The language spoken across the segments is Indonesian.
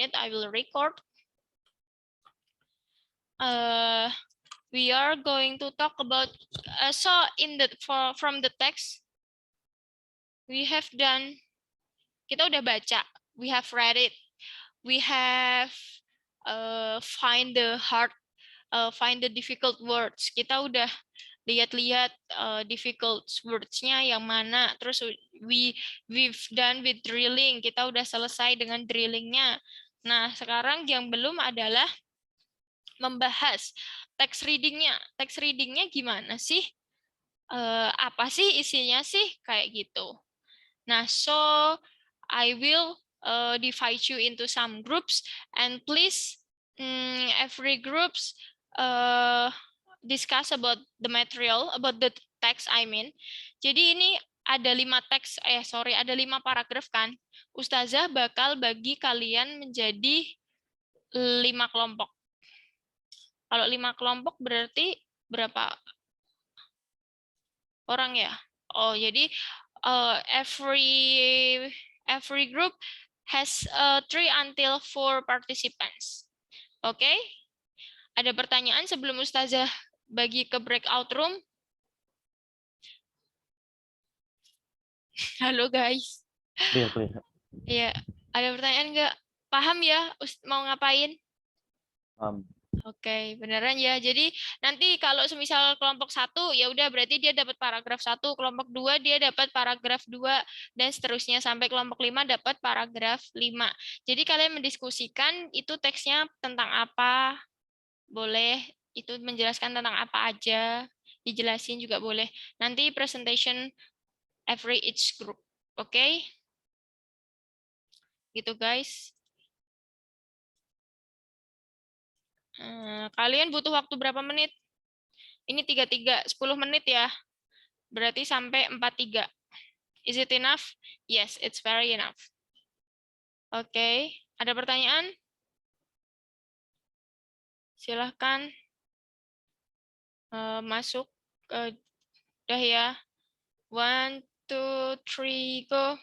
minute I will record. We are going to talk about so in the from the text we have done, kita udah baca, we have read it, we have find the hard, find the difficult words. Kita udah lihat-lihat difficult words-nya yang mana, terus we've done with drilling, kita udah selesai dengan drillingnya. Nah, sekarang yang belum adalah membahas text readingnya. Text readingnya gimana sih? Apa sih isinya sih? Kayak gitu. Nah, so I will divide you into some groups, and please every groups discuss about the material, about the text I mean. Jadi ini ada 5 teks, ada 5 paragraf kan. Ustazah bakal bagi kalian menjadi 5 kelompok. Kalau 5 kelompok berarti berapa orang ya? Oh, jadi every group has 3 until 4 participants. Oke? Okay? Ada pertanyaan sebelum Ustazah bagi ke breakout room? Halo guys. Clear. Ya, ada pertanyaan nggak? Paham ya mau ngapain? Oke, beneran ya. Jadi nanti kalau semisal kelompok 1 ya udah berarti dia dapat paragraf 1, kelompok 2 dia dapat paragraf 2 dan seterusnya sampai kelompok 5 dapat paragraf 5. Jadi kalian mendiskusikan itu teksnya tentang apa? Boleh itu menjelaskan tentang apa aja, dijelasin juga boleh. Nanti presentation every each group. Oke? Gitu guys. Kalian butuh waktu berapa menit? Ini 33, 10 menit ya. Berarti sampai 43. Is it enough? Yes, it's very enough. Oke, ada pertanyaan? Silahkan masuk. Udah ya. 1, 2, 3, go.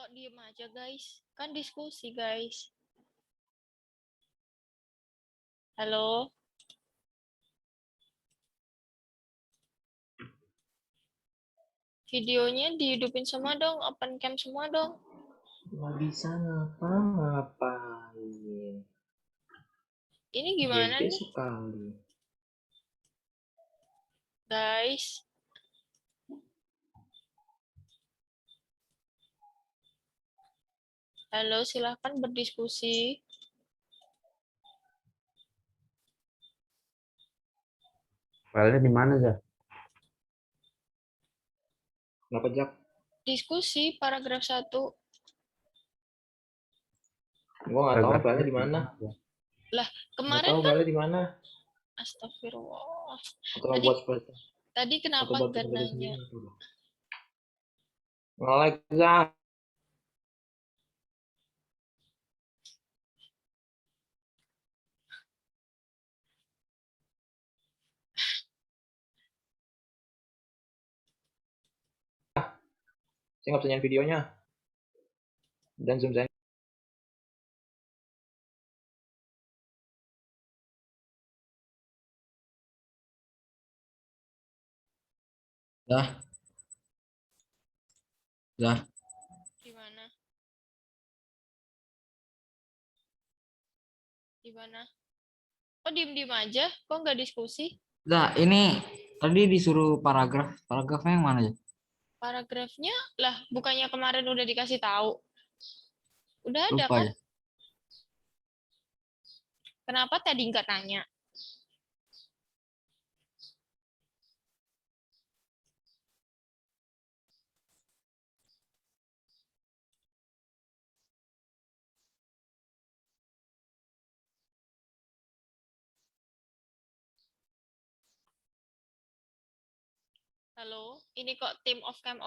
Kok diem aja, guys? Kan diskusi, guys. Halo? Videonya dihidupin semua dong, open cam semua dong. Nggak bisa ngapa-ngapain. Ini gimana Game nih, sekali. guys? Halo, silahkan berdiskusi. Filenya di mana, Zah? Kenapa, Jak? Diskusi paragraf 1. Gua nggak tahu filenya di mana. Lah, Nggak kemarin tahu kan filenya di mana. astagfirullah. Atau Tadi buat spread. tadi Atau kenapa buat nggak sendiri nanya? sendiri. Nge-like, Zah. Saya nggak bisa nyanyi videonya. Dan zoom saya. Zah. Zah. Gimana? Gimana? Kok diem-diem aja? Kok nggak diskusi? Zah, ini tadi disuruh paragraf. Paragrafnya yang mana, ya? Paragrafnya lah, bukannya kemarin udah dikasih tahu? Udah ada Lupa kan? ya. Kenapa tadi nggak nanya? Halo, ini kok tim of cam?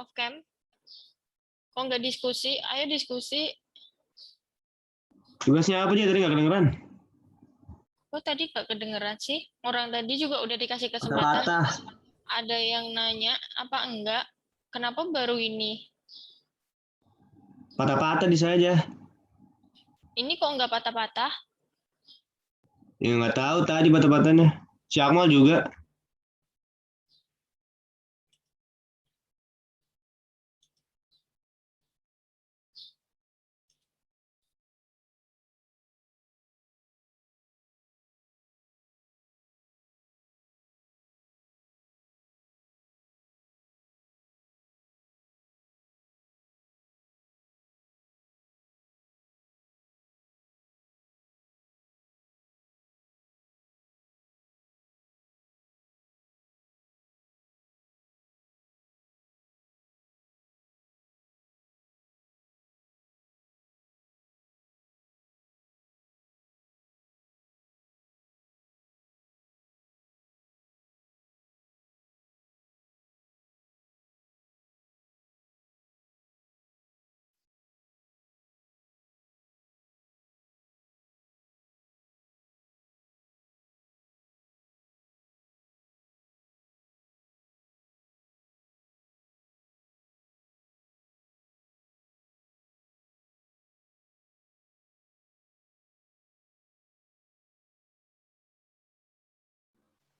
Kok nggak diskusi? Ayo diskusi. Tugasnya apa aja tadi nggak kedengeran? Kok tadi nggak kedengeran sih? Orang tadi juga udah dikasih kesempatan. Patah-patah. Ada yang nanya apa enggak? Kenapa baru ini? Patah-patah di saya aja. Ini kok nggak patah-patah? Ya nggak tahu tadi patah-patahnya. Si Akmal juga.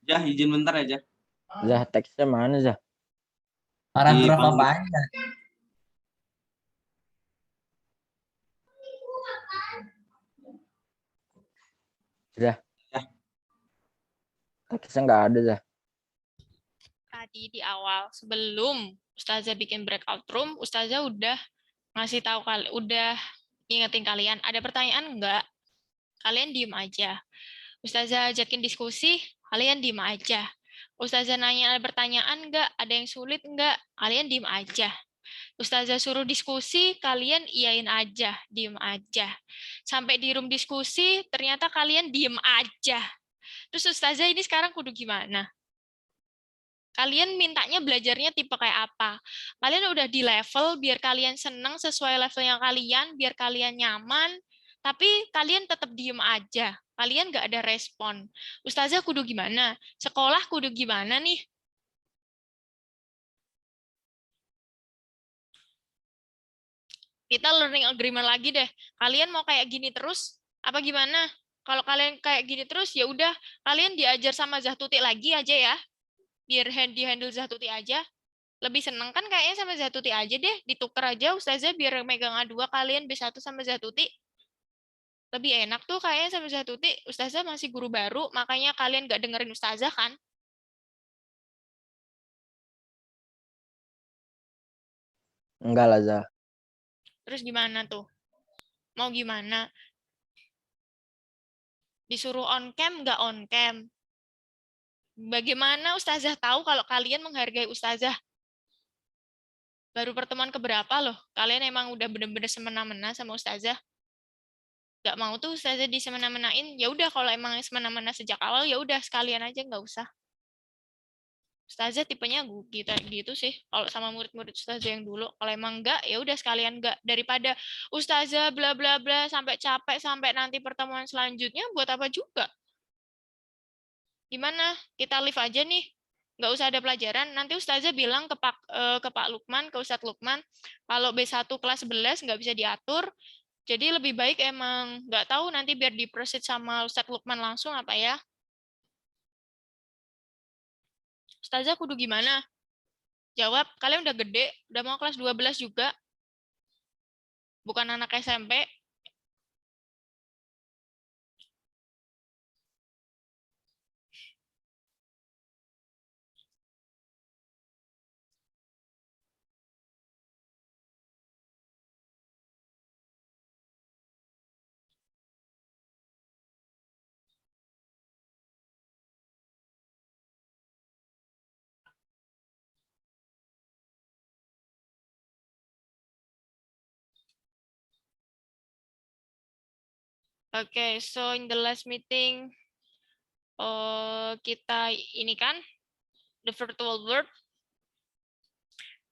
Jah, izin bentar aja. Zah, teksnya mana, Zah? Paragraf apa? Zah. Teksnya nggak ada, Zah. Tadi di awal sebelum Ustazah bikin breakout room, Ustazah udah ngasih tahu udah ingetin kalian. Ada pertanyaan enggak? Kalian diem aja. Ustazah ajakin diskusi, kalian diem aja. Ustazah nanya ada pertanyaan enggak? Ada yang sulit enggak? Kalian diem aja. Ustazah suruh diskusi, kalian iyain aja, diem aja. Sampai di room diskusi, ternyata kalian diem aja. Terus Ustazah ini sekarang kudu gimana? Kalian mintanya belajarnya tipe kayak apa? Kalian udah di level biar kalian seneng sesuai levelnya kalian, biar kalian nyaman, tapi kalian tetap diem aja. Kalian nggak ada respon. Ustazah kudu gimana? Sekolah kudu gimana nih? Kita learning agreement lagi deh. Kalian mau kayak gini terus apa gimana? Kalau kalian kayak gini terus ya udah kalian diajar sama Zahtuti lagi aja ya. Biar di handle Zahtuti aja. Lebih seneng kan kayaknya sama Zahtuti aja deh. Ditukar aja Ustazah biar megang A2 kalian B1 sama Zahtuti. Lebih enak tuh kayaknya sama Zahtuti. Ustazah masih guru baru, makanya kalian gak dengerin Ustazah kan? Enggak lah, Zah. Terus gimana tuh? Mau gimana? Disuruh on cam nggak on cam? Bagaimana Ustazah tahu kalau kalian menghargai Ustazah? Baru pertemuan keberapa loh? Kalian emang udah bener-bener semena-mena sama Ustazah? Gak mau tuh Ustazah disemena-menain? Ya udah kalau emang semena-mena sejak awal ya udah sekalian aja nggak usah. Ustazah tipenya gitu sih. Kalau sama murid-murid Ustazah yang dulu, kalau emang enggak, ya udah sekalian enggak. Daripada Ustazah bla bla bla sampai capek sampai nanti pertemuan selanjutnya buat apa juga? Gimana? Kita live aja nih. Nggak usah ada pelajaran. Nanti Ustazah bilang ke Pak Lukman, ke Ustadz Lukman, kalau B1 kelas 11 nggak bisa diatur, jadi lebih baik emang nggak tahu nanti biar diproceed sama Ustadz Lukman langsung apa ya. Ustazah kudu gimana? Jawab, kalian udah gede, udah mau kelas 12 juga, bukan anak SMP. Oke, so in the last meeting, kita ini kan, the virtual world.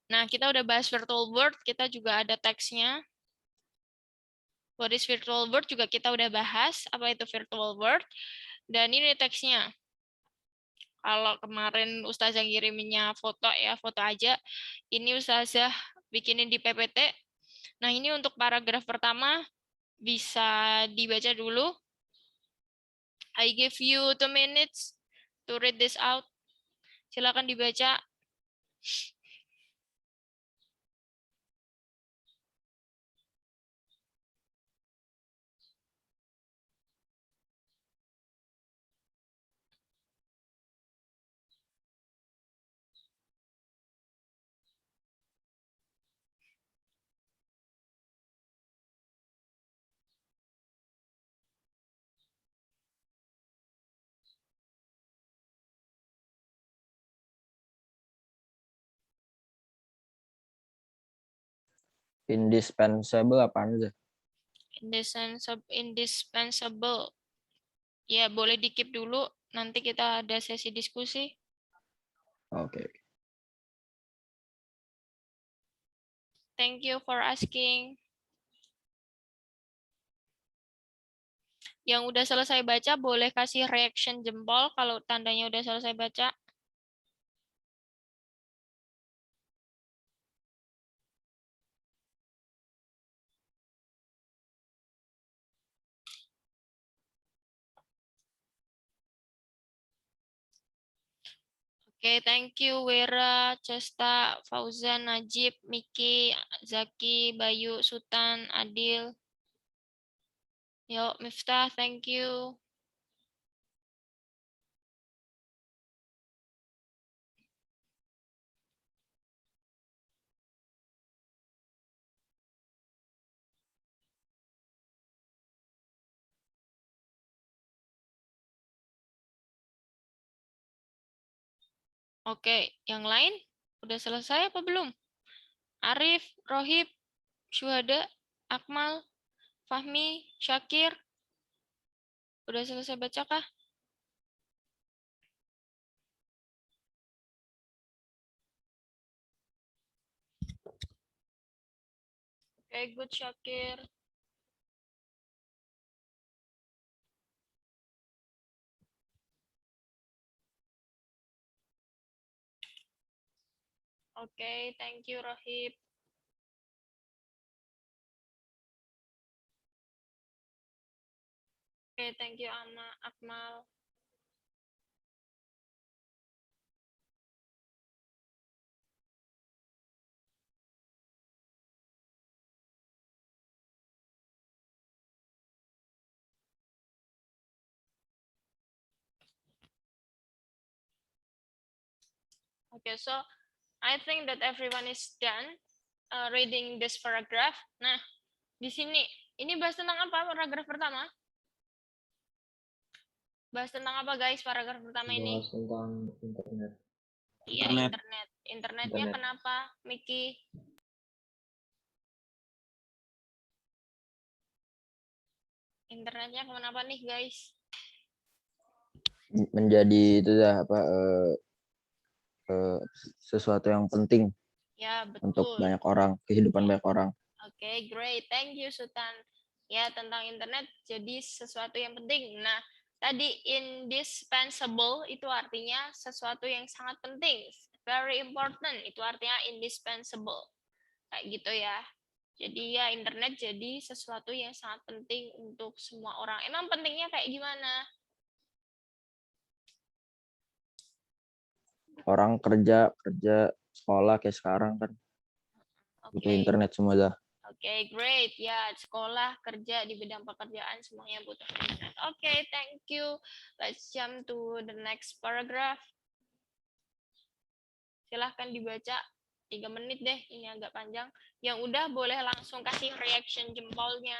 Nah, kita udah bahas virtual world, kita juga ada teksnya. What is virtual world juga kita udah bahas, apa itu virtual world. Dan ini teksnya. Kalau kemarin Ustazah ngiriminnya foto ya, foto aja. Ini Ustazah bikinin di PPT. Nah, ini untuk paragraf pertama, bisa dibaca dulu. I give you 2 minutes to read this out. Silakan dibaca. Indispensable apaan, Zah? Indispensable. Ya, boleh di-keep dulu. Nanti kita ada sesi diskusi. Oke. Thank you for asking. Yang udah selesai baca, boleh kasih reaction jempol kalau tandanya udah selesai baca. Oke, thank you Wera, Cesta, Fauzan, Najib, Miki, Zaki, Bayu, Sultan, Adil. Yo, Miftah, thank you. Oke, yang lain udah selesai apa belum? Arif, Rohib, Syuhada, Akmal, Fahmi, Syakir, udah selesai baca kah? Oke, good Syakir. Oke, thank you Rohib. Oke, thank you Akmal. Okay, so I think that everyone is done reading this paragraph. Nah, di sini ini bahas tentang apa paragraf pertama? Bahas tentang apa guys paragraf pertama ini? Bahas tentang internet. Iya, Internet. internet. Internetnya Internet. kenapa, Miki? Internetnya kenapa nih guys? Menjadi itu dah apa sesuatu yang penting Ya, untuk betul. banyak orang, kehidupan banyak orang. Oke, great. Thank you, Sultan. Ya, tentang internet jadi sesuatu yang penting. Nah, tadi indispensable itu artinya sesuatu yang sangat penting. Very important itu artinya indispensable. Kayak gitu ya. Jadi ya internet jadi sesuatu yang sangat penting untuk semua orang. Emang pentingnya kayak gimana? Orang kerja sekolah kayak sekarang kan butuh Oke. internet semua dah. Oke, great. Ya, sekolah, kerja di bidang pekerjaan semuanya butuh internet. Oke, thank you. Let's jump to the next paragraph. Silahkan dibaca 3 menit deh, ini agak panjang. Yang udah boleh langsung kasih reaction jempolnya.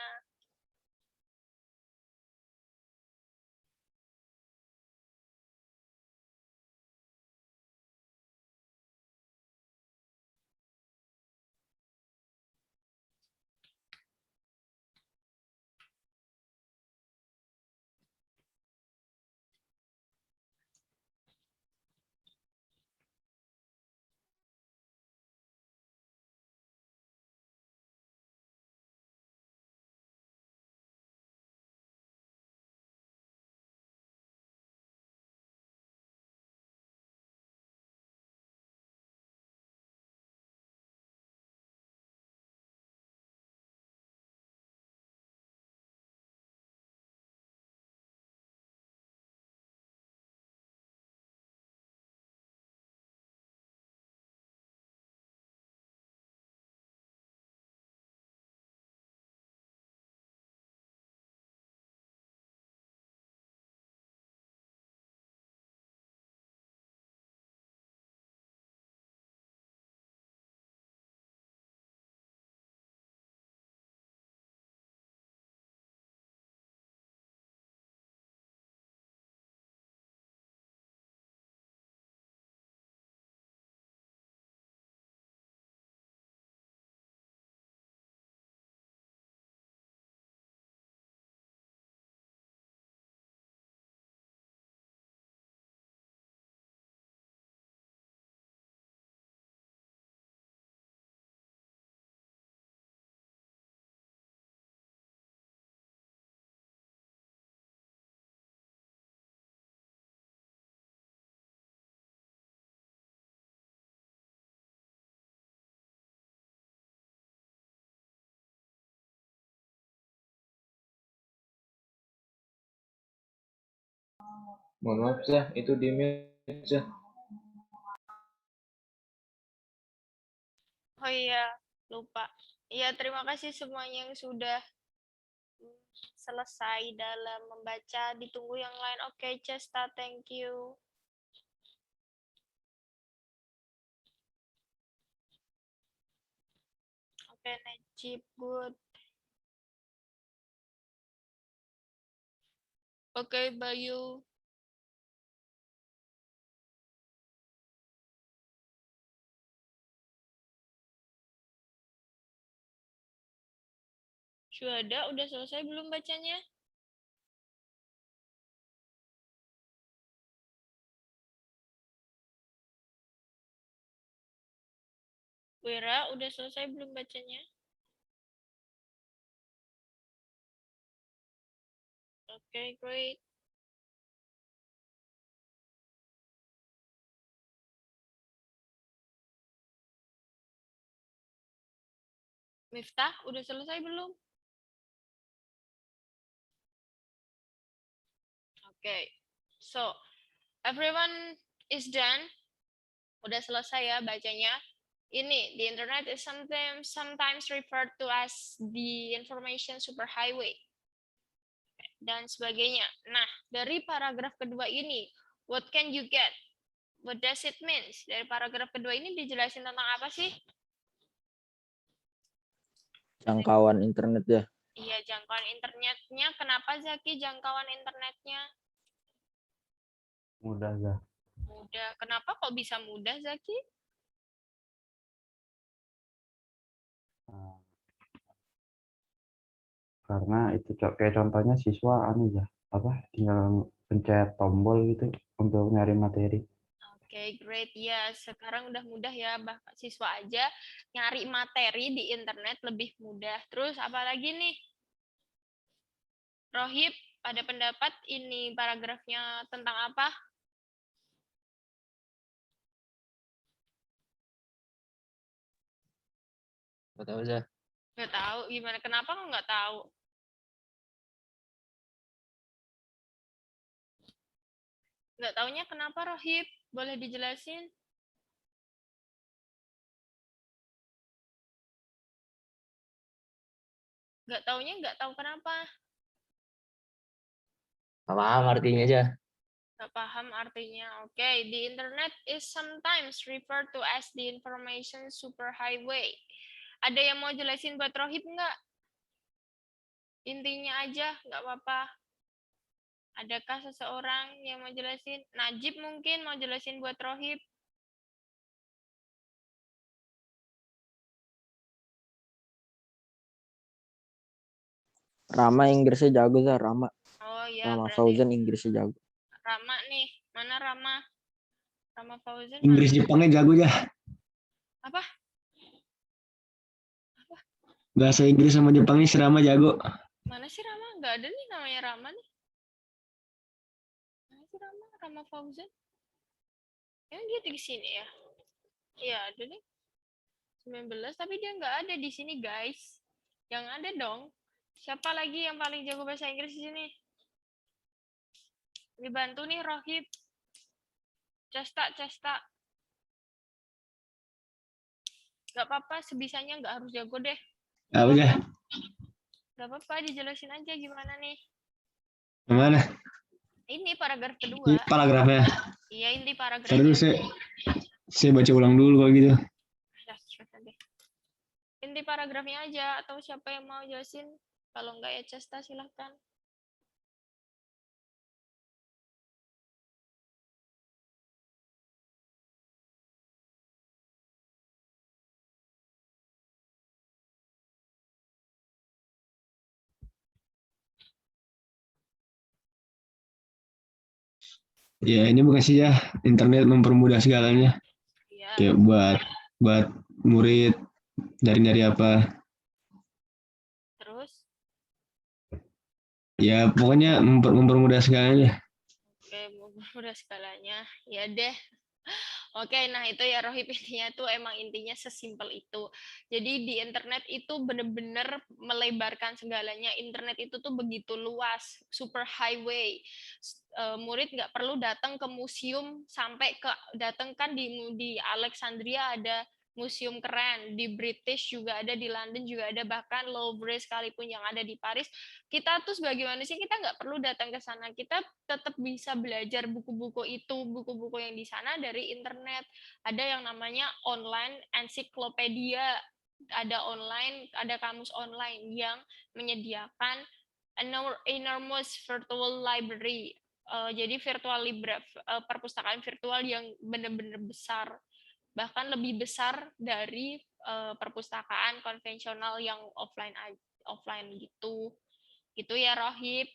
Mohon maaf Zah, itu di mute Zah. Oh iya, lupa. Iya, terima kasih semuanya yang sudah selesai dalam membaca. Ditunggu yang lain. Oke, Cesta, thank you. Oke, Najib, good. Oke, Bayu. Syuhada, udah selesai belum bacanya? Wira, udah selesai belum bacanya? Oke, great. Miftah, udah selesai belum? Okay. So, everyone is done. Udah selesai ya bacanya. Ini, the internet is sometimes referred to as the information superhighway dan sebagainya. Nah, dari paragraf kedua ini, what can you get? What does it mean? Dari paragraf kedua ini dijelasin tentang apa sih? Jangkauan internet ya. Iya, jangkauan internetnya. Kenapa Zaki jangkauan internetnya? Mudah ya. Mudah. Kenapa kok bisa mudah, Zaki? Nah, karena itu kayak contohnya siswa ya tinggal pencet tombol gitu untuk nyari materi. Oke, great. Ya, sekarang udah mudah ya. Bahkan siswa aja nyari materi di internet lebih mudah. Terus apa lagi nih? Rohib, ada pendapat ini paragrafnya tentang apa? Nggak tahu aja. Nggak tahu. Gimana? Kenapa kok nggak tahu? Nggak taunya kenapa, Rohib? Boleh dijelasin? Nggak taunya nggak tahu kenapa. Nggak paham artinya aja. Nggak paham artinya. Oke, the internet is sometimes referred to as the information superhighway. Ada yang mau jelasin buat Rohib nggak? Intinya aja, nggak apa-apa. Adakah seseorang yang mau jelasin? Najib mungkin mau jelasin buat Rohib. Rama Inggrisnya jago lah, Rama. Oh ya, Rama berarti Fauzan Inggrisnya jago. Rama nih. Mana Rama? Rama Fauzan mana? Inggris Jepangnya jago ya. Apa? Bahasa Inggris sama Jepangnya si Rama jago. Mana sih Rama? Nggak ada nih namanya Rama nih. Mana sih Rama? Rama Fauzan? Yang dia di sini ya? Iya, ada nih. 19, tapi dia nggak ada di sini, guys. Yang ada dong. Siapa lagi yang paling jago bahasa Inggris di sini? Dibantu nih, Rohib. Cesta. Nggak apa-apa, sebisanya nggak harus jago deh. Apa aja? Nggak apa-apa, dijelasin aja gimana nih. Gimana? Ini paragraf kedua. Ini paragrafnya. Iya, inti Ntar paragrafnya. dulu saya baca ulang dulu kalau gitu. Ya, coba deh. Inti paragrafnya aja, atau siapa yang mau jelasin? Kalau nggak ya Cesta, silahkan. Ya ini bukan sih ya, internet mempermudah segalanya. Iya. Kayak buat murid dari apa. Terus? Ya pokoknya mempermudah segalanya. Oke, udah skalanya. Ya deh. Oke, nah itu ya Rohib, intinya tuh emang intinya sesimpel itu. Jadi di internet itu bener-bener melebarkan segalanya. Internet itu tuh begitu luas, super highway. Murid nggak perlu datang ke museum sampai datang kan di Alexandria ada museum keren, di British juga ada, di London juga ada, bahkan Louvre sekalipun yang ada di Paris. Kita tuh sebagai manusia kita nggak perlu datang ke sana, kita tetap bisa belajar buku-buku yang di sana dari internet. Ada yang namanya online ensiklopedia, ada kamus online yang menyediakan enormous virtual library. Jadi perpustakaan virtual yang benar-benar besar, bahkan lebih besar dari perpustakaan konvensional yang offline gitu. Gitu ya Rohib.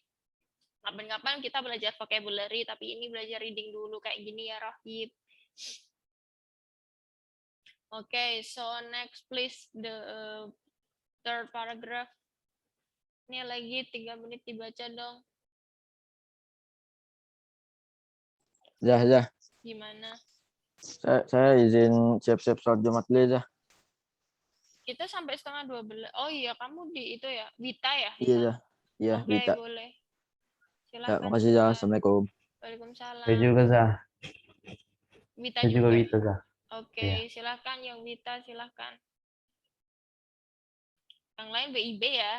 Kapan-kapan kita belajar vocabulary, tapi ini belajar reading dulu kayak gini ya Rohib. Okay, so next please the third paragraph. Ini lagi 3 menit dibaca dong. Zah. Gimana? Saya izin siap-siap sholat Jumat dulu ya. Kita sampai 11:30. Oh iya, kamu di itu ya, Wita ya? Iya, Zah. Iya, Oke, Wita. boleh. Silahkan. makasih Zah. Zah. Assalamualaikum. Waalaikumsalam. Saya juga Zah. Wita Saya juga juga. Wita Zah. Oke, Iya. silahkan yang Wita, silahkan. Yang lain WIB ya.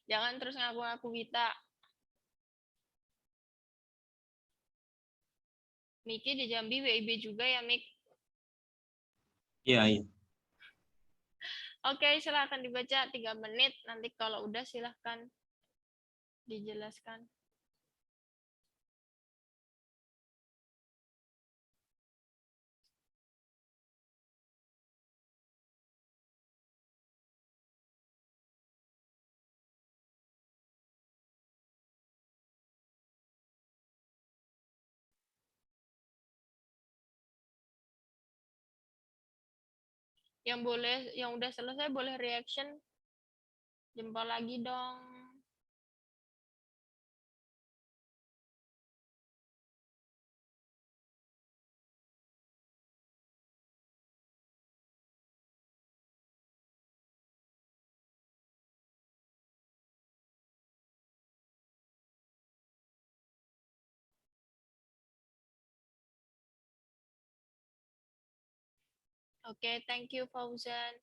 Jangan terus ngaku-ngaku Wita. Miki di Jambi WIB juga ya, Mik. Iya, iya. Oke, silahkan dibaca 3 menit. Nanti kalau udah silahkan dijelaskan. Yang udah selesai boleh reaction. Jempol lagi dong. Oke, thank you Fauzan.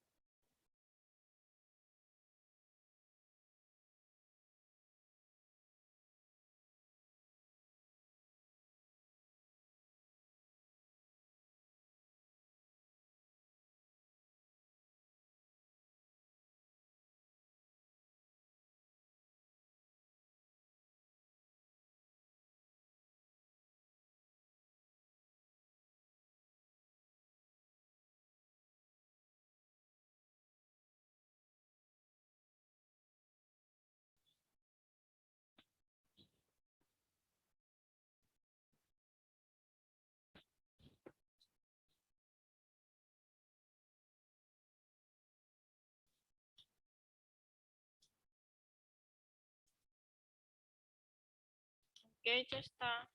Oke, Cesta.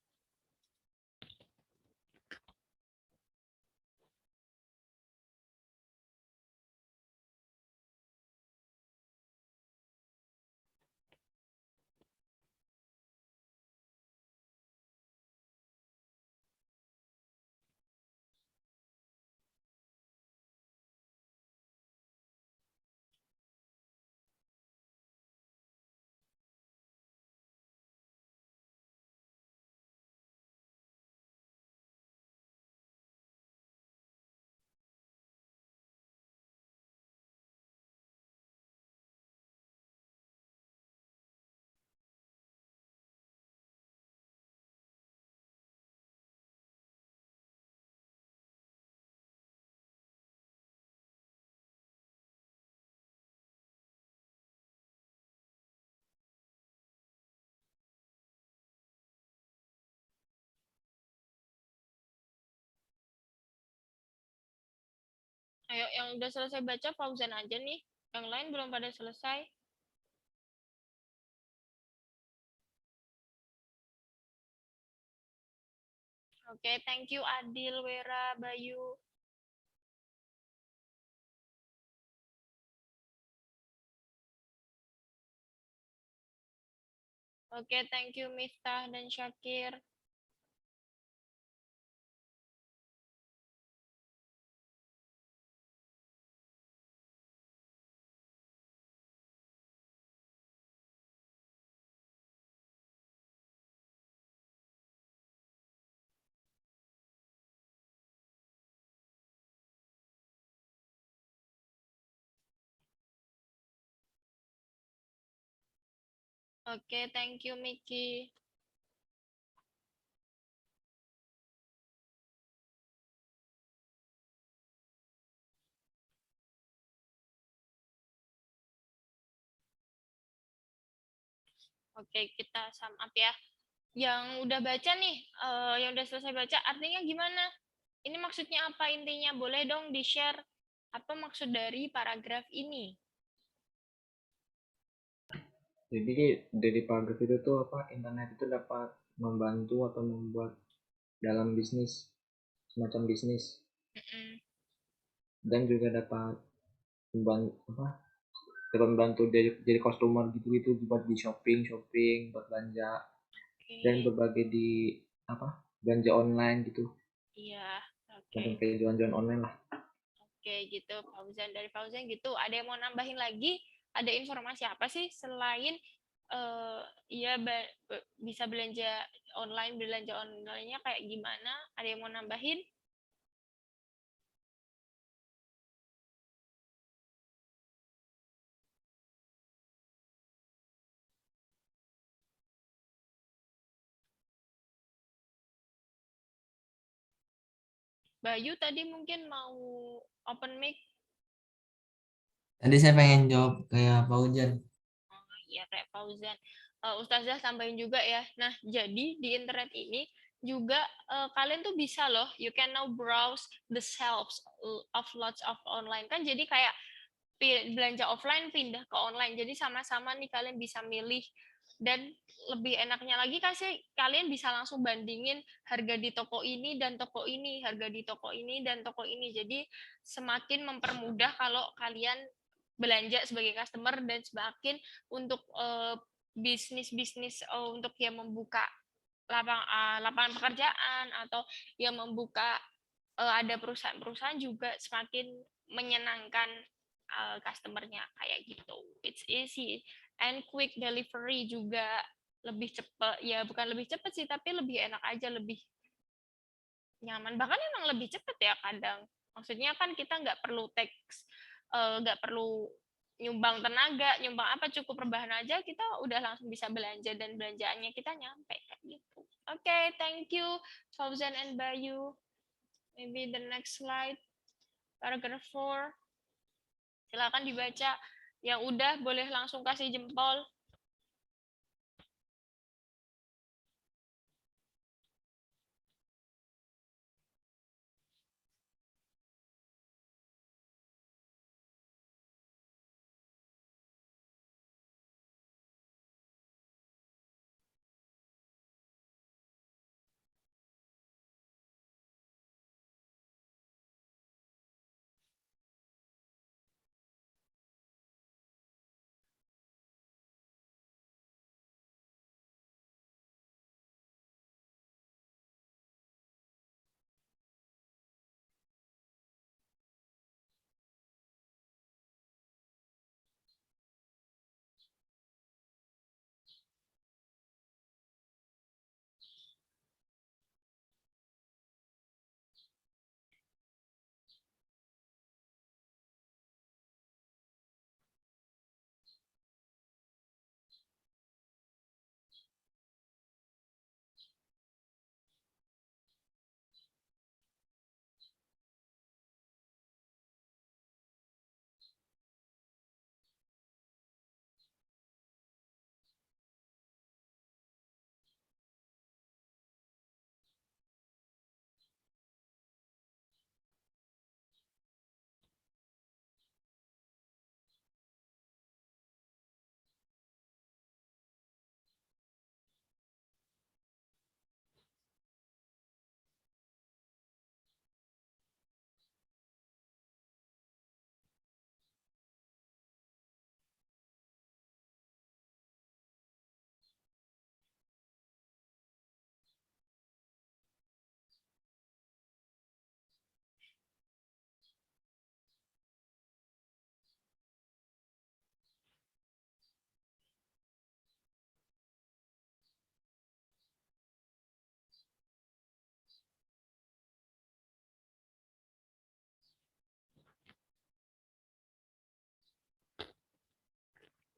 Ayo, yang udah selesai baca Fauzan aja nih. Yang lain belum pada selesai. Oke, thank you Adil, Wera, Bayu. Oke, thank you Miftah dan Syakir. Oke, thank you Miki. Oke, kita sum up ya. Yang udah baca nih, yang udah selesai baca, artinya gimana? Ini maksudnya apa intinya? Boleh dong di-share apa maksud dari paragraf ini? Jadi dari paragraf itu tuh apa, internet itu dapat membantu atau membuat dalam bisnis, semacam bisnis, Mm-mm. dan juga dapat membantu apa, dapat membantu jadi customer gitu buat di shopping buat belanja dan Oke. berbagai di apa belanja online gitu Iya. dan Oke. kayak jualan online lah. Oke, gitu. Dari Fauzan gitu. Ada yang mau nambahin lagi? Ada informasi apa sih selain eh ya bisa belanja online-nya kayak gimana? Ada yang mau nambahin? Bayu tadi mungkin mau open mic. Tadi saya pengen jawab kayak Pak Ujan. Ya kayak Fauzan. Ustazah tambahin juga ya. Nah, jadi di internet ini juga kalian tuh bisa loh, you can now browse the shelves of lots of online kan, jadi kayak belanja offline pindah ke online, jadi sama-sama nih kalian bisa milih. Dan lebih enaknya lagi kasih kalian bisa langsung bandingin harga di toko ini dan toko ini, harga di toko ini dan toko ini, jadi semakin mempermudah kalau kalian belanja sebagai customer dan semakin untuk bisnis-bisnis untuk yang membuka lapangan pekerjaan atau yang membuka ada perusahaan-perusahaan juga semakin menyenangkan customer-nya kayak gitu. It's easy and quick delivery juga lebih cepat, ya bukan lebih cepat sih tapi lebih enak aja, lebih nyaman, bahkan emang lebih cepat ya kadang. Maksudnya kan kita nggak perlu teks, nggak perlu nyumbang tenaga, nyumbang apa, cukup rebahan aja kita udah langsung bisa belanja dan belanjaannya kita nyampe kayak gitu. Oke, thank you Fauzan and Bayu. Maybe the next slide, paragraph 4. Silakan dibaca. Yang udah boleh langsung kasih jempol.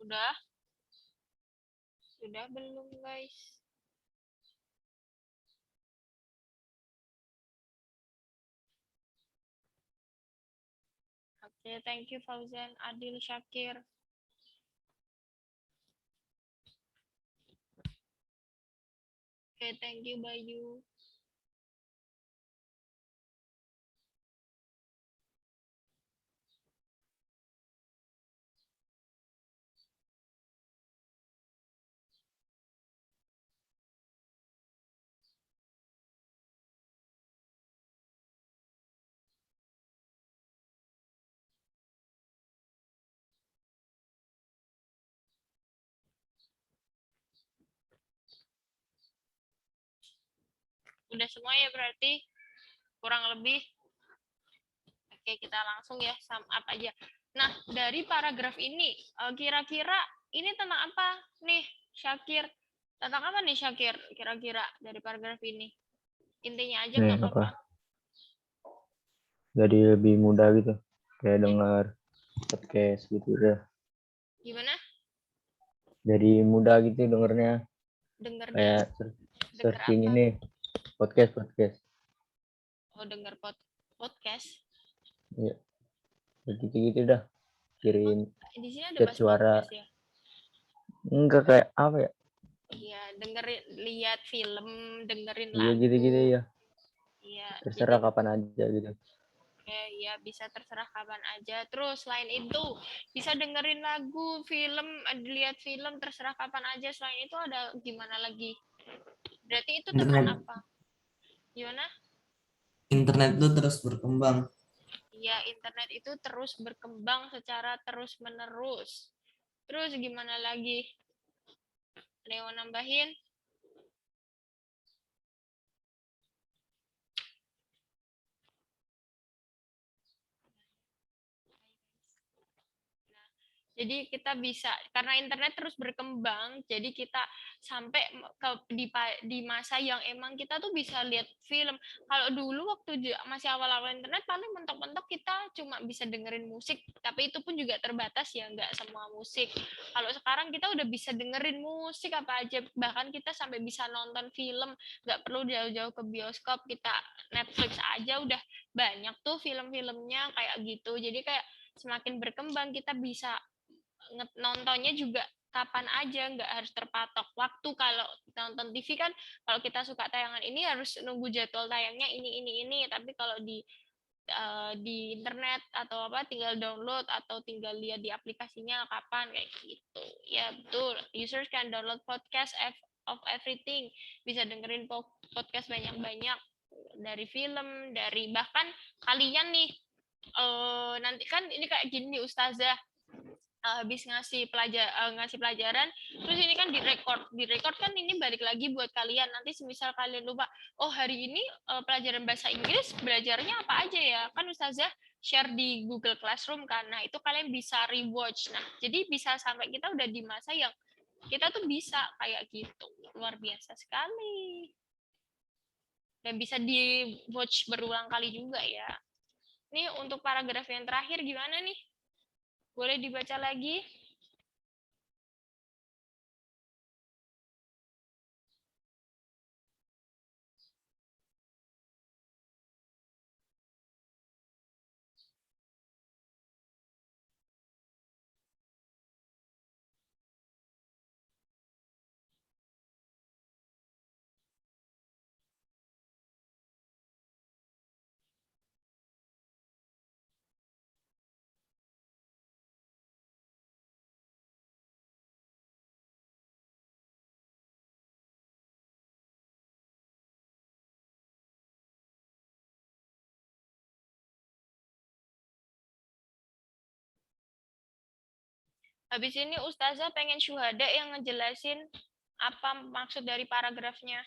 Udah? Sudah belum guys? Oke, thank you Fauzan, Adil, Syakir. Oke, thank you Bayu. Udah semua ya berarti kurang lebih. Oke, kita langsung ya sum up aja. Nah, dari paragraf ini kira-kira ini tentang apa nih, Syakir? Tentang apa nih, Syakir? Kira-kira dari paragraf ini? Intinya aja Nih, nggak apa-apa. Jadi lebih mudah gitu. Kayak dengar podcast gitu ya. Gimana? Jadi mudah gitu dengernya. Dengernya Kayak denger searching apa? ini podcast. Oh, denger podcast. Iya. Gitu-gitu dah. Kirim Di sini ada chat bahas suara. podcast ya? Enggak kayak apa ya? Iya, dengerin, lihat film, dengerin Iya lagu. gitu-gitu ya. Iya, Terserah jadi kapan aja gitu. oke, ya bisa terserah kapan aja. Terus selain itu bisa dengerin lagu, film, lihat film terserah kapan aja. Selain itu ada gimana lagi? Berarti itu tentang Internet apa? Gimana? internet itu terus berkembang. Ya, internet itu terus berkembang secara terus-menerus. Terus gimana lagi? Ada yang mau nambahin? Jadi kita bisa, karena internet terus berkembang, jadi kita sampai di masa yang emang kita tuh bisa lihat film. Kalau dulu waktu masih awal-awal internet, paling mentok-mentok kita cuma bisa dengerin musik, tapi itu pun juga terbatas ya, nggak semua musik. Kalau sekarang kita udah bisa dengerin musik apa aja, bahkan kita sampai bisa nonton film, nggak perlu jauh-jauh ke bioskop, kita Netflix aja udah banyak tuh film-filmnya kayak gitu. Jadi kayak semakin berkembang kita bisa nontonnya juga kapan aja, nggak harus terpatok waktu. Kalau nonton TV kan kalau kita suka tayangan ini harus nunggu jadwal tayangnya ini, tapi kalau di internet atau apa tinggal download atau tinggal lihat di aplikasinya kapan kayak gitu. Ya betul, users can download podcast of everything, bisa dengerin podcast banyak-banyak, dari film, dari bahkan kalian nih nanti kan ini kayak gini Ustazah habis ngasih pelajaran, terus ini kan direkord kan ini balik lagi buat kalian. Nanti semisal kalian lupa, oh hari ini pelajaran bahasa Inggris belajarnya apa aja ya, kan Ustazah share di Google Classroom kan. Nah itu kalian bisa rewatch. Nah jadi bisa sampai kita udah di masa yang kita tuh bisa kayak gitu, luar biasa sekali, dan bisa di watch berulang kali juga ya. Ini untuk paragraf yang terakhir gimana nih, boleh dibaca lagi? Habis ini Ustazah pengen syuhada yang ngejelasin apa maksud dari paragrafnya.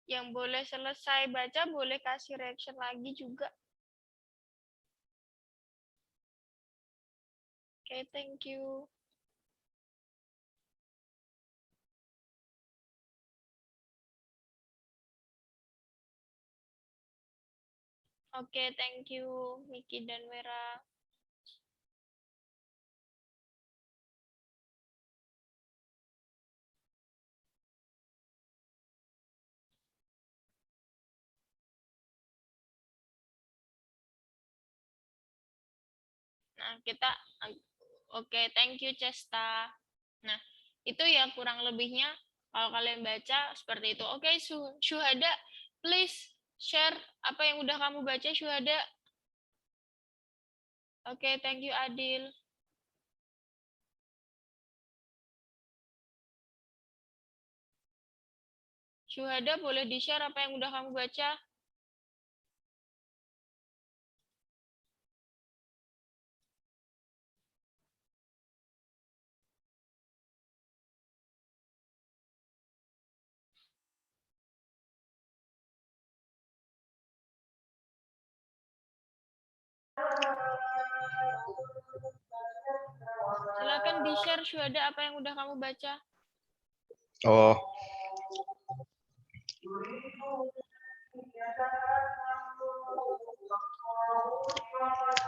Yang boleh selesai baca boleh kasih reaction lagi juga. Oke, thank you. Oke, thank you Miki dan Wera. Nah, kita oke, thank you Cesta. Nah, itu ya kurang lebihnya kalau kalian baca seperti itu. Oke, Syuhada, please share apa yang udah kamu baca, Syuhada. Oke, thank you Adil. Syuhada, boleh di-share apa yang udah kamu baca? Silakan di-share Syuhada apa yang udah kamu baca. Oh,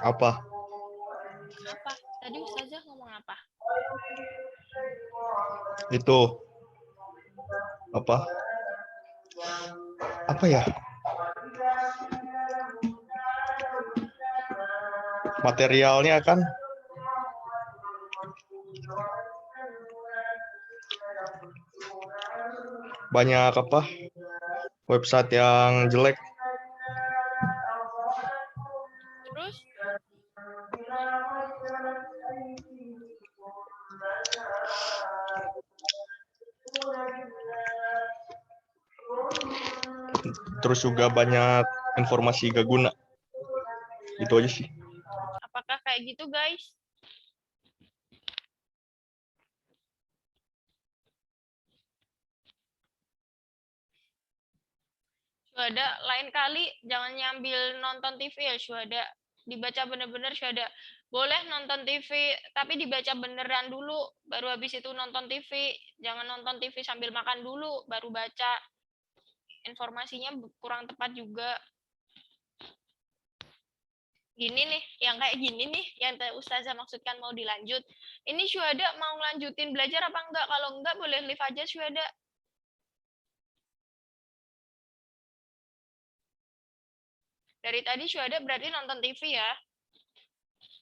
apa? Apa? Tadi Ustazah ngomong apa? Itu apa? Apa ya? Materialnya kan banyak apa? Website yang jelek. Terus? Terus juga banyak informasi gak guna. Itu aja sih. Apakah kayak gitu, guys? Syuhada, lain kali jangan nyambil nonton TV ya, Syuhada. Dibaca bener-bener, Syuhada. Boleh nonton TV, tapi dibaca beneran dulu, baru habis itu nonton TV. Jangan nonton TV sambil makan dulu, baru baca. Informasinya kurang tepat juga. Gini nih, yang kayak gini nih, yang Ustazah maksudkan mau dilanjut. Ini Syuhada mau lanjutin belajar apa enggak? Kalau enggak, boleh leave aja Syuhada. Dari tadi Syuhada berarti nonton TV ya.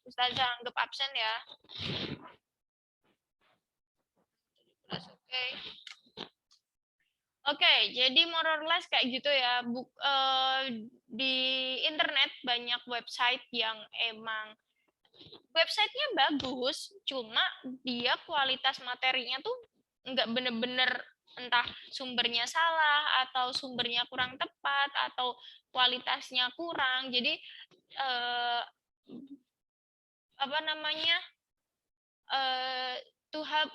Ustazah anggap absen ya. Oke. Oke, jadi more or less kayak gitu ya. Di internet banyak website yang emang websitenya bagus, cuma dia kualitas materinya tuh nggak bener-bener entah sumbernya salah atau sumbernya kurang tepat atau kualitasnya kurang. Jadi apa namanya? To help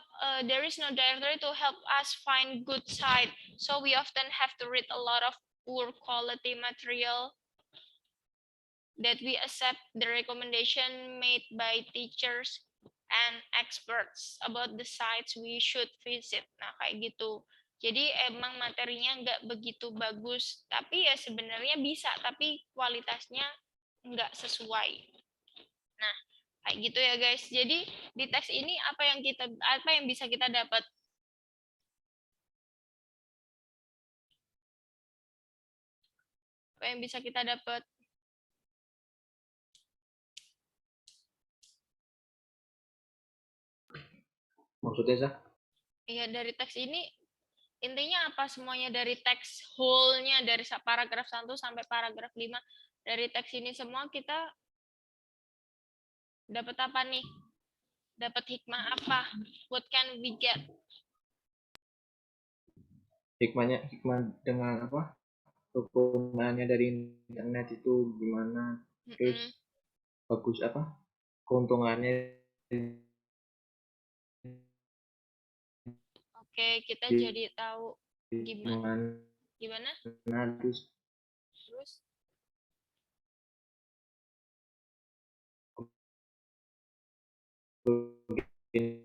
there is no directory to help us find good site, so we often have to read a lot of poor quality material that we accept the recommendation made by teachers and experts about the sites we should visit. Nah, kayak gitu. Jadi emang materinya nggak begitu bagus, tapi ya sebenarnya bisa, tapi kualitasnya nggak sesuai. Nah, kayak gitu ya guys. Jadi di teks ini apa yang bisa kita dapat? Apa yang bisa kita dapat? Maksudnya Zah? Iya, dari teks ini intinya apa semuanya, dari teks whole-nya dari paragraf 1 sampai paragraf 5. Dari teks ini semua kita dapat apa nih? Dapat hikmah apa? What can we get? Hikmah dengan apa? Kegunaannya dari internet itu gimana? Terus bagus apa? Keuntungannya Oke, kita jadi tahu gimana? terus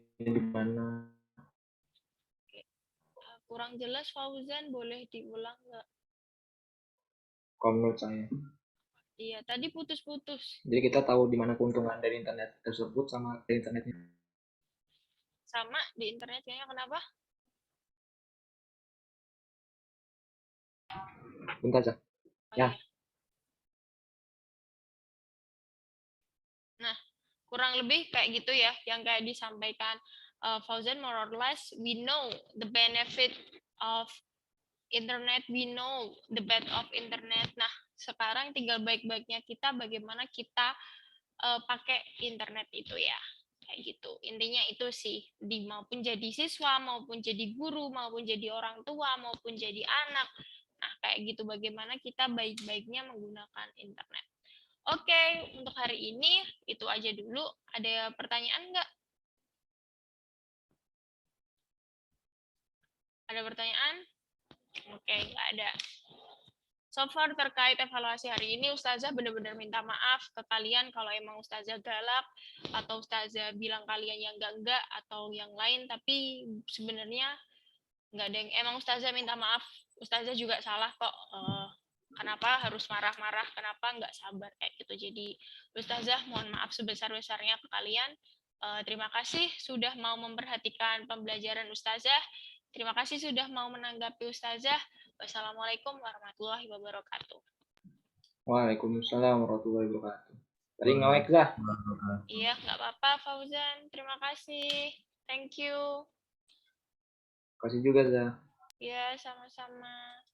gimana? Kurang jelas Fauzan, boleh diulang nggak? Kalau menurut saya. Iya, tadi putus-putus. Jadi kita tahu di mana keuntungan dari internet tersebut sama dari internetnya. Sama di internetnya, kenapa? Bentar Zah. Oh, Ya. iya. Nah, kurang lebih kayak gitu ya, yang kayak disampaikan Fauzan. More or less we know the benefit of internet, we know the bad of internet. Nah, sekarang tinggal baik-baiknya kita bagaimana kita pakai internet itu ya. Kayak gitu. Intinya itu sih, maupun jadi siswa, maupun jadi guru, maupun jadi orang tua, maupun jadi anak. Nah, kayak gitu bagaimana kita baik-baiknya menggunakan internet. Oke, untuk hari ini itu aja dulu. Ada pertanyaan nggak? Ada pertanyaan? Oke, nggak ada. So far terkait evaluasi hari ini, Ustazah benar-benar minta maaf ke kalian kalau emang Ustazah galak, atau Ustazah bilang kalian yang enggak, atau yang lain, tapi sebenarnya nggak ada yang, emang Ustazah minta maaf. Ustazah juga salah kok. Kenapa harus marah-marah, kenapa nggak sabar kayak gitu. Jadi Ustazah mohon maaf sebesar-besarnya ke kalian. Terima kasih sudah mau memperhatikan pembelajaran Ustazah. Terima kasih sudah mau menanggapi Ustazah. Wassalamualaikum warahmatullahi wabarakatuh. Waalaikumsalam warahmatullahi wabarakatuh. Tadi ngawek Zah. Iya, nggak apa-apa Fauzan. Terima kasih. Thank you. Kasih juga Zah. Ya, sama-sama.